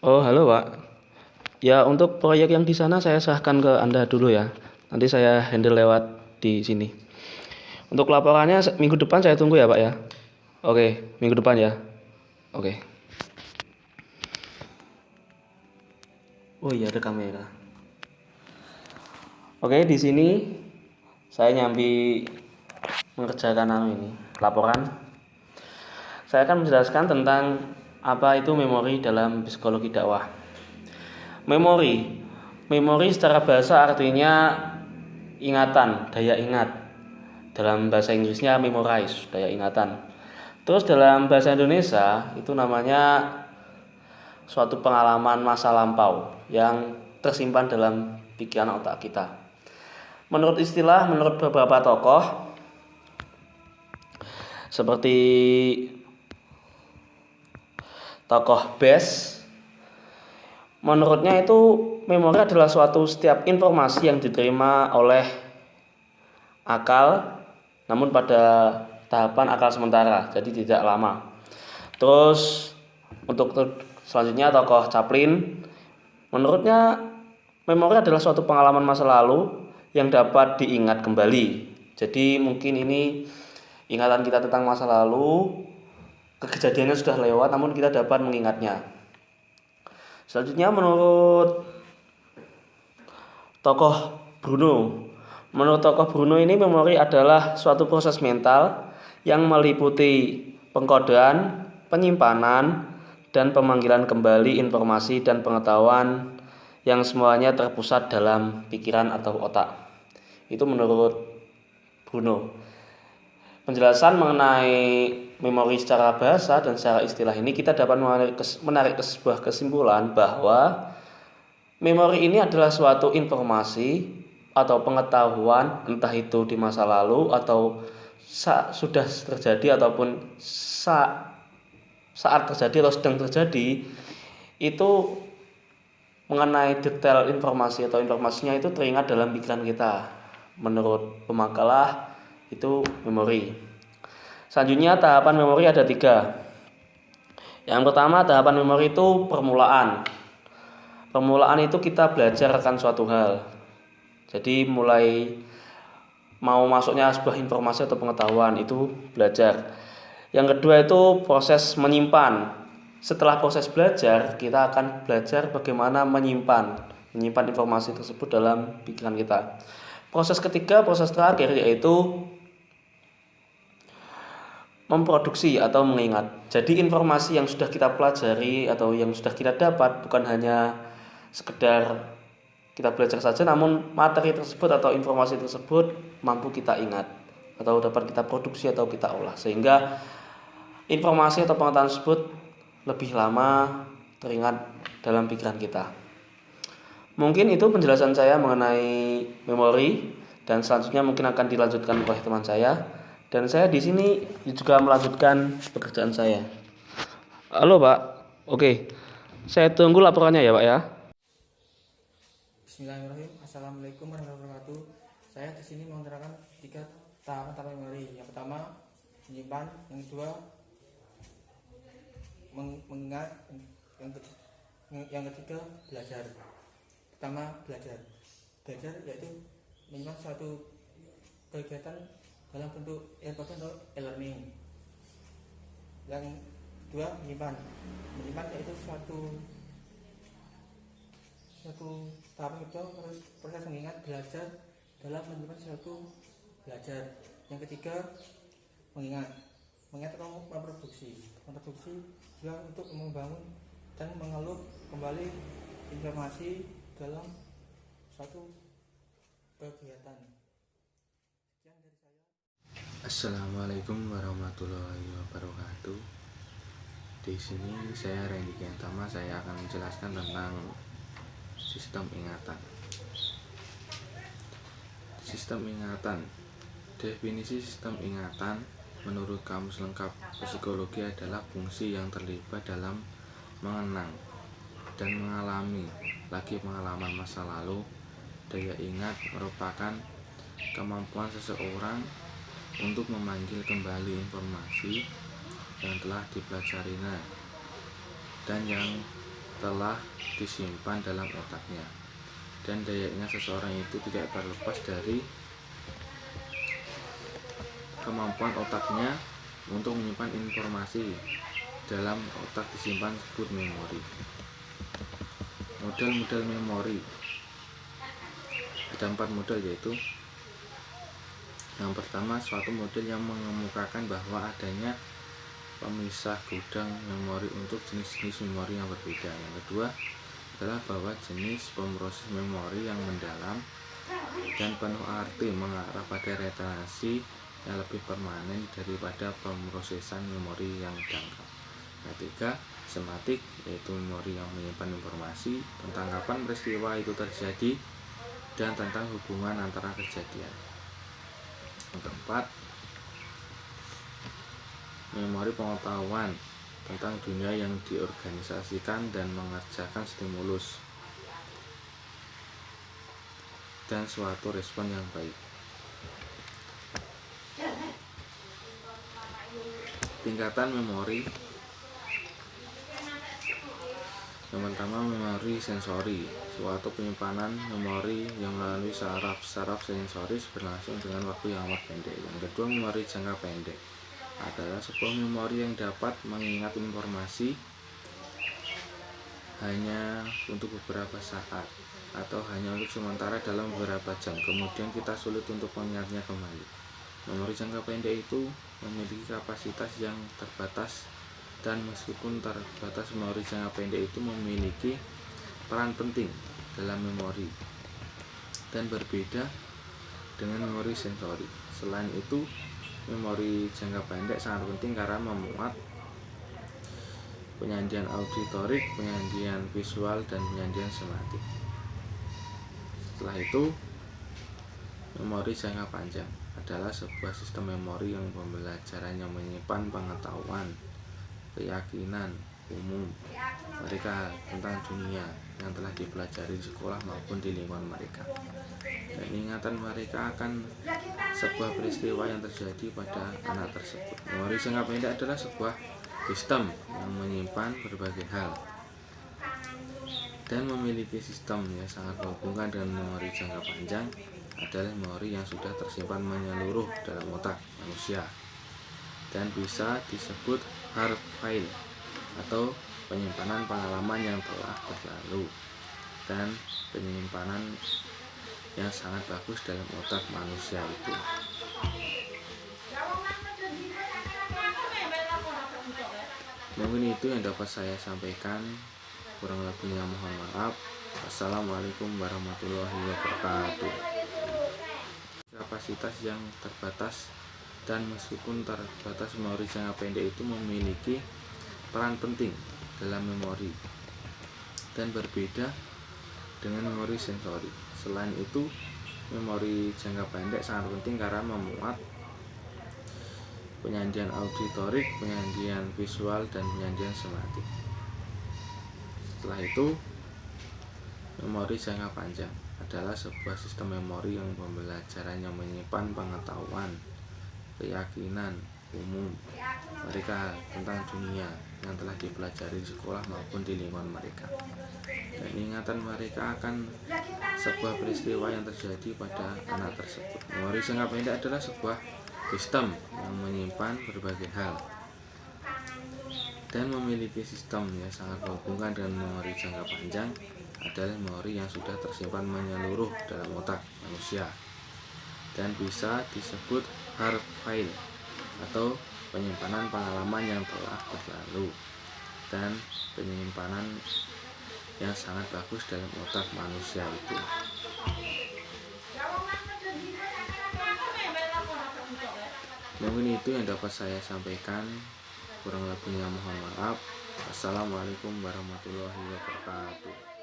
Oh, halo Pak. Ya, untuk proyek yang di sana saya serahkan ke Anda dulu ya. Nanti saya handle lewat di sini. Untuk laporannya minggu depan saya tunggu ya Pak ya. Oke, minggu depan ya. Oke. Oh iya, ada kamera. Oke, di sini saya nyambi mengerjakan ini laporan. Saya akan menjelaskan tentang apa itu memori dalam psikologi dakwah. Memori secara bahasa artinya ingatan, daya ingat. Dalam bahasa Inggrisnya memorize, daya ingatan. Terus dalam bahasa Indonesia itu namanya suatu pengalaman masa lampau yang tersimpan dalam pikiran otak kita. Menurut beberapa tokoh seperti tokoh Bess, menurutnya itu memori adalah suatu setiap informasi yang diterima oleh akal, namun pada tahapan akal sementara, jadi tidak lama. Terus untuk selanjutnya tokoh Chaplin, menurutnya memori adalah suatu pengalaman masa lalu yang dapat diingat kembali. Jadi mungkin ini ingatan kita tentang masa lalu, kejadiannya sudah lewat namun kita dapat mengingatnya. Selanjutnya menurut tokoh Bruno, ini memori adalah suatu proses mental yang meliputi pengkodean, penyimpanan, dan pemanggilan kembali informasi dan pengetahuan yang semuanya terpusat dalam pikiran atau otak. Itu menurut Bruno. Penjelasan mengenai memori secara bahasa dan secara istilah ini kita dapat menarik sebuah kesimpulan bahwa memori ini adalah suatu informasi atau pengetahuan entah itu di masa lalu atau sudah terjadi ataupun saat terjadi atau sedang terjadi, itu mengenai detail informasi atau informasinya itu teringat dalam pikiran kita. Menurut pemakalah itu memori. Selanjutnya tahapan memori ada 3. Yang pertama tahapan memori itu permulaan. Permulaan itu kita belajar akan suatu hal. Jadi mulai mau masuknya sebuah informasi atau pengetahuan itu belajar. Yang kedua itu proses menyimpan. Setelah proses belajar, kita akan belajar bagaimana menyimpan informasi tersebut dalam pikiran kita. Proses ketiga, proses terakhir yaitu memproduksi atau mengingat. Jadi informasi yang sudah kita pelajari atau yang sudah kita dapat bukan hanya sekedar kita belajar saja, namun materi tersebut atau informasi tersebut mampu kita ingat atau dapat kita produksi atau kita olah, sehingga informasi atau pengetahuan tersebut lebih lama teringat dalam pikiran kita. Mungkin itu penjelasan saya mengenai memori, dan selanjutnya mungkin akan dilanjutkan oleh teman saya, dan saya di sini juga melanjutkan pekerjaan saya. Halo Pak, oke, saya tunggu laporannya ya Pak ya. Bismillahirrahmanirrahim. Assalamualaikum warahmatullahi wabarakatuh. Saya di sini mau menerangkan 3 tahapan memori. Yang pertama menyimpan, yang kedua mengingat, yang ketiga belajar. Pertama belajar yaitu menyimpan suatu kegiatan dalam bentuk atau e-learning. Yang kedua menyimpan yaitu suatu tahap itu proses mengingat, belajar dalam menyimpan suatu belajar. Yang ketiga mengingat atau memproduksi juga untuk membangun dan mengelola kembali informasi dalam suatu kegiatan. Sekian dari saya. Assalamualaikum warahmatullahi wabarakatuh. Di sini saya Randy Gentama, saya akan menjelaskan tentang sistem ingatan. Sistem ingatan. Definisi sistem ingatan menurut Kamus Lengkap Psikologi adalah fungsi yang terlibat dalam mengenang dan mengalami lagi pengalaman masa lalu. Daya ingat merupakan kemampuan seseorang untuk memanggil kembali informasi yang telah dipelajarinya dan yang telah disimpan dalam otaknya. Dan daya ingat seseorang itu tidak terlepas dari kemampuan otaknya untuk menyimpan informasi. Dalam otak disimpan disebut memori. Model-model memori ada 4 model, yaitu yang pertama, suatu model yang mengemukakan bahwa adanya pemisah gudang memori untuk jenis-jenis memori yang berbeda. Yang kedua adalah bahwa jenis pemroses memori yang mendalam dan penuh arti mengarah pada retensi yang lebih permanen daripada pemrosesan memori yang dangkal. Yang ketiga, sematik, yaitu memori yang menyimpan informasi tentang kapan peristiwa itu terjadi dan tentang hubungan antara kejadian. Yang keempat, memori pengetahuan tentang dunia yang diorganisasikan dan mengerjakan stimulus dan suatu respon yang baik. Tingkatan memori. Yang pertama, memori sensori, suatu penyimpanan memori yang melalui saraf sensoris berlangsung dengan waktu yang amat pendek. Yang kedua, memori jangka pendek adalah sebuah memori yang dapat mengingat informasi hanya untuk beberapa saat atau hanya untuk sementara dalam beberapa jam, kemudian kita sulit untuk mengingatnya kembali. Memori jangka pendek itu memiliki kapasitas yang terbatas, dan meskipun terbatas, memori jangka pendek itu memiliki peran penting dalam memori dan berbeda dengan memori sensori. Selain itu, memori jangka pendek sangat penting karena memuat penyandian auditorik, penyandian visual, dan penyandian sematik. Setelah itu, memori jangka panjang adalah sebuah sistem memori yang pembelajarannya menyimpan pengetahuan, keyakinan umum mereka tentang dunia yang telah dipelajari di sekolah maupun di lingkungan mereka, dan ingatan mereka akan sebuah peristiwa yang terjadi pada anak tersebut. Memori jangka pendek adalah sebuah sistem yang menyimpan berbagai hal dan memiliki sistem yang sangat menghubungkan dengan memori jangka panjang adalah memori yang sudah tersimpan menyeluruh dalam otak manusia dan bisa disebut hard file atau penyimpanan pengalaman yang telah berlalu dan penyimpanan yang sangat bagus dalam otak manusia itu. Mungkin itu yang dapat saya sampaikan, kurang lebihnya mohon maaf. Assalamualaikum warahmatullahi wabarakatuh. Kapasitas yang terbatas, dan meskipun terbatas, memori jangka pendek itu memiliki peran penting dalam memori dan berbeda dengan memori sensori. Selain itu, memori jangka pendek sangat penting karena memuat penyandian auditorik, penyandian visual, dan penyandian sematik. Setelah itu, memori jangka panjang adalah sebuah sistem memori yang pembelajarannya menyimpan pengetahuan, keyakinan umum mereka tentang dunia yang telah dipelajari di sekolah maupun di lingkungan mereka, dan ingatan mereka akan sebuah peristiwa yang terjadi pada anak tersebut. Memori jangka pendek adalah sebuah sistem yang menyimpan berbagai hal dan memiliki sistem yang sangat menghubungkan dengan memori jangka panjang adalah memori yang sudah tersimpan menyeluruh dalam otak manusia dan bisa disebut hard file atau penyimpanan pengalaman yang telah berlalu dan penyimpanan yang sangat bagus dalam otak manusia itu. Mungkin itu yang dapat saya sampaikan, kurang lebihnya mohon maaf. Assalamualaikum warahmatullahi wabarakatuh.